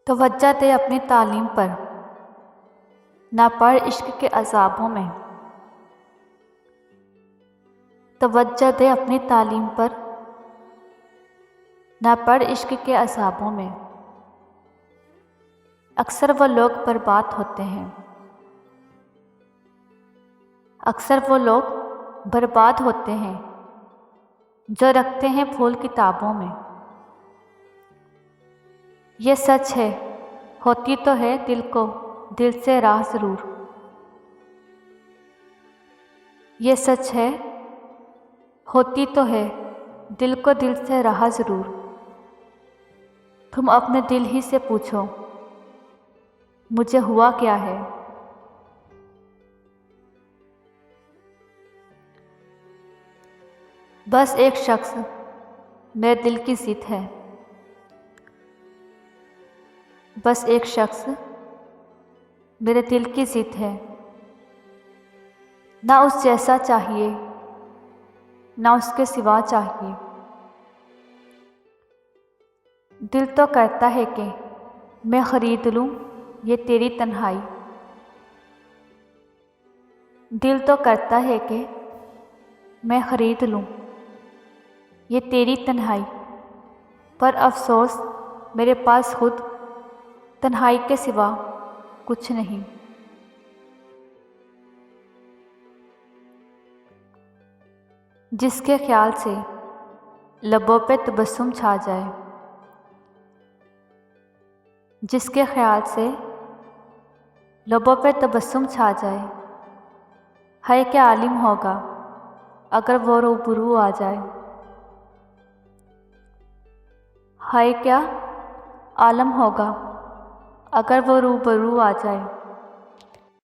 توجہ دے اپنی تعلیم پر، نہ پڑ عشق کے عذابوں میں۔ توجہ دے اپنی تعلیم پر، نہ پڑ عشق کے عذابوں میں۔ اکثر وہ لوگ برباد ہوتے ہیں، اکثر وہ لوگ برباد ہوتے ہیں جو رکھتے ہیں پھول کتابوں میں۔ یہ سچ ہے، ہوتی تو ہے دل کو دل سے راہ ضرور۔ یہ سچ ہے، ہوتی تو ہے دل کو دل سے راہ ضرور۔ تم اپنے دل ہی سے پوچھو، مجھے ہوا کیا ہے؟ بس ایک شخص میرے دل کی ضد ہے، بس ایک شخص میرے دل کی ضد ہے۔ نہ اس جیسا چاہیے، نہ اس کے سوا چاہیے۔ دل تو کرتا ہے کہ میں خرید لوں یہ تیری تنہائی، دل تو کرتا ہے کہ میں خرید لوں یہ تیری تنہائی، پر افسوس میرے پاس خود تنہائی کے سوا کچھ نہیں۔ جس کے خیال سے لبوں پہ تبسم چھا جائے، جس کے خیال سے لبوں پہ تبسم چھا جائے، ہے کیا عالم ہوگا اگر وہ روبرو آ جائے، ہے کیا عالم ہوگا اگر وہ روبرو آ جائے۔